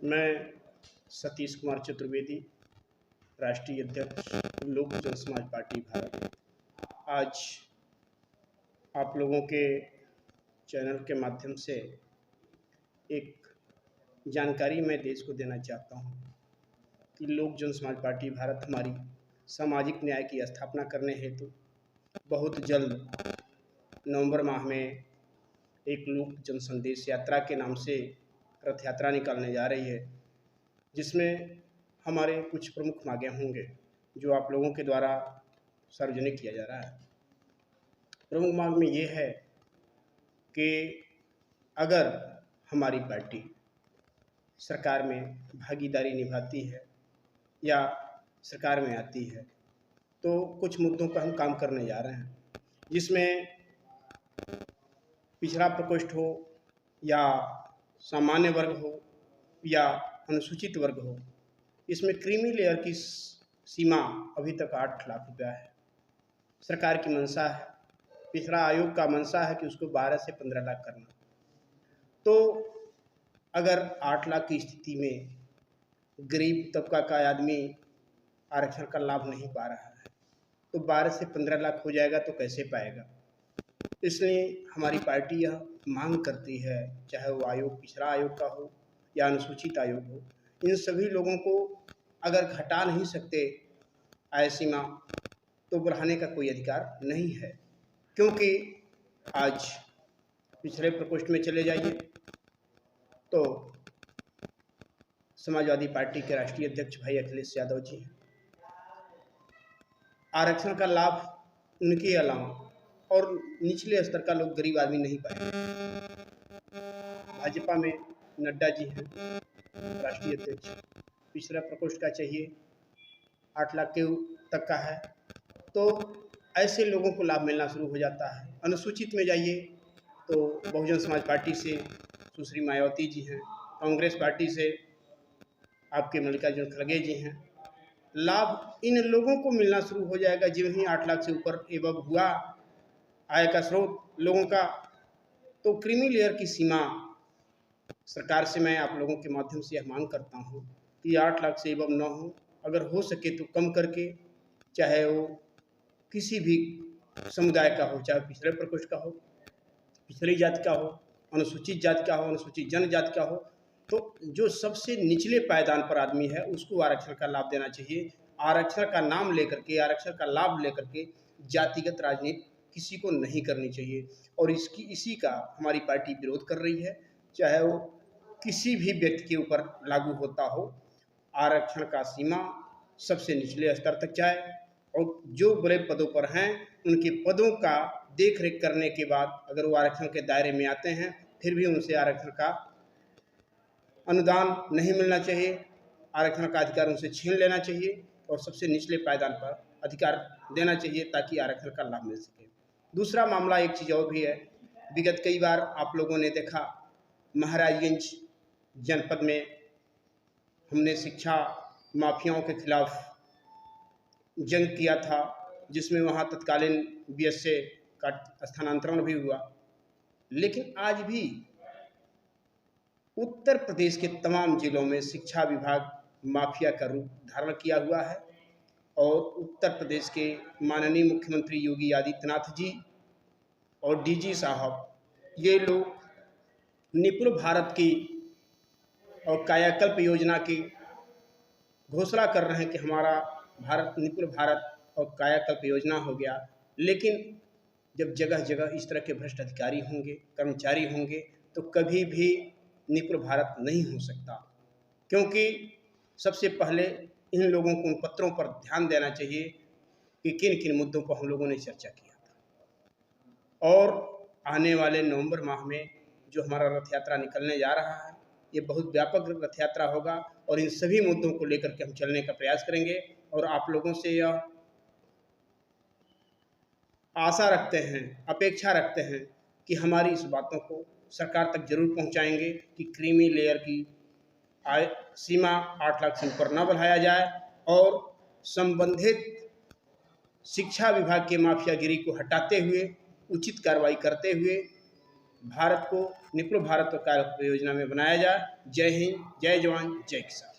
मैं सतीश कुमार चतुर्वेदी, राष्ट्रीय अध्यक्ष लोक जनसमाज पार्टी भारत, आज आप लोगों के चैनल के माध्यम से एक जानकारी मैं देश को देना चाहता हूं कि लोक जनसमाज पार्टी भारत हमारी सामाजिक न्याय की स्थापना करने हेतु बहुत जल्द नवंबर माह में एक लोक जनसंदेश यात्रा के नाम से रथ यात्रा निकालने जा रही है, जिसमें हमारे कुछ प्रमुख मांगे होंगे जो आप लोगों के द्वारा सार्वजनिक किया जा रहा है। प्रमुख मांग में ये है कि अगर हमारी पार्टी सरकार में भागीदारी निभाती है या सरकार में आती है तो कुछ मुद्दों पर हम काम करने जा रहे हैं, जिसमें पिछड़ा प्रकोष्ठ हो या सामान्य वर्ग हो या अनुसूचित वर्ग हो, इसमें क्रीमी लेयर की सीमा अभी तक 8 लाख रुपया है। सरकार की मंशा है, पिछड़ा आयोग का मंशा है कि उसको 12 से 15 लाख करना। तो अगर 8 लाख की स्थिति में गरीब तबका का आदमी आरक्षण का लाभ नहीं पा रहा है तो 12 से 15 लाख हो जाएगा तो कैसे पाएगा। इसलिए हमारी पार्टी यह मांग करती है, चाहे वो आयोग पिछड़ा आयोग का हो या अनुसूचित आयोग हो, इन सभी लोगों को अगर घटा नहीं सकते आय सीमा तो बढ़ाने का कोई अधिकार नहीं है। क्योंकि आज पिछड़े प्रकोष्ठ में चले जाइए तो समाजवादी पार्टी के राष्ट्रीय अध्यक्ष भाई अखिलेश यादव जी हैं। आरक्षण का लाभ उनके अलावा और निचले स्तर का लोग गरीब आदमी नहीं पाएंगे। भाजपा में नड्डा जी हैं राष्ट्रीय अध्यक्ष, पिछड़ा प्रकोष्ठ का चाहिए 8 लाख के तक का है, तो ऐसे लोगों को लाभ मिलना शुरू हो जाता है। अनुसूचित में जाइए तो बहुजन समाज पार्टी से सुश्री मायावती जी हैं, कांग्रेस पार्टी से आपके मल्लिकार्जुन खड़गे जी हैं। लाभ इन लोगों को मिलना शुरू हो जाएगा जो ही 8 लाख से ऊपर एवं हुआ आय का स्रोत लोगों का। तो क्रीमी लेयर की सीमा सरकार से मैं आप लोगों के माध्यम से यह मांग करता हूं कि 8 लाख से एवं न हो, अगर हो सके तो कम करके, चाहे वो किसी भी समुदाय का हो, चाहे पिछड़े प्रकोष्ठ का हो, पिछड़ी जाति का हो, अनुसूचित जाति का हो, अनुसूचित जनजाति का हो, तो जो सबसे निचले पायदान पर आदमी है उसको आरक्षण का लाभ देना चाहिए। आरक्षण का नाम लेकर के, आरक्षण का लाभ लेकर के जातिगत राजनीति किसी को नहीं करनी चाहिए और इसी का हमारी पार्टी विरोध कर रही है, चाहे वो किसी भी व्यक्ति के ऊपर लागू होता हो। आरक्षण का सीमा सबसे निचले स्तर तक जाए और जो बड़े पदों पर हैं उनके पदों का देख रेख करने के बाद अगर वो आरक्षण के दायरे में आते हैं फिर भी उनसे आरक्षण का अनुदान नहीं मिलना चाहिए, आरक्षण का अधिकार उनसे छीन लेना चाहिए और सबसे निचले पायदान पर अधिकार देना चाहिए ताकि आरक्षण का लाभ मिल सके। दूसरा मामला एक चीज़ और भी है, विगत कई बार आप लोगों ने देखा महाराजगंज जनपद में हमने शिक्षा माफियाओं के खिलाफ जंग किया था, जिसमें वहाँ तत्कालीन बीएसए का स्थानांतरण भी हुआ। लेकिन आज भी उत्तर प्रदेश के तमाम जिलों में शिक्षा विभाग माफिया का रूप धारण किया हुआ है और उत्तर प्रदेश के माननीय मुख्यमंत्री योगी आदित्यनाथ जी और डीजी साहब, ये लोग निपुण भारत की और कायाकल्प योजना की घोषणा कर रहे हैं कि हमारा भारत निपुण भारत और कायाकल्प योजना हो गया। लेकिन जब जगह जगह इस तरह के भ्रष्ट अधिकारी होंगे, कर्मचारी होंगे, तो कभी भी निपुण भारत नहीं हो सकता। क्योंकि सबसे पहले इन लोगों को उन पत्रों पर ध्यान देना चाहिए कि किन किन मुद्दों पर हम लोगों ने चर्चा किया था। और आने वाले नवंबर माह में जो हमारा रथ यात्रा निकलने जा रहा है, ये बहुत व्यापक रथ यात्रा होगा और इन सभी मुद्दों को लेकर के हम चलने का प्रयास करेंगे और आप लोगों से यह आशा रखते हैं, अपेक्षा रखते हैं कि हमारी इस बातों को सरकार तक जरूर पहुंचाएंगे कि क्रीमी लेयर की आय सीमा 8 लाख से ऊपर न बढ़ाया जाए और संबंधित शिक्षा विभाग के माफियागिरी को हटाते हुए उचित कार्रवाई करते हुए भारत को निपुण भारत कार्य योजना में बनाया जाए। जय हिंद, जय जवान, जय किसान।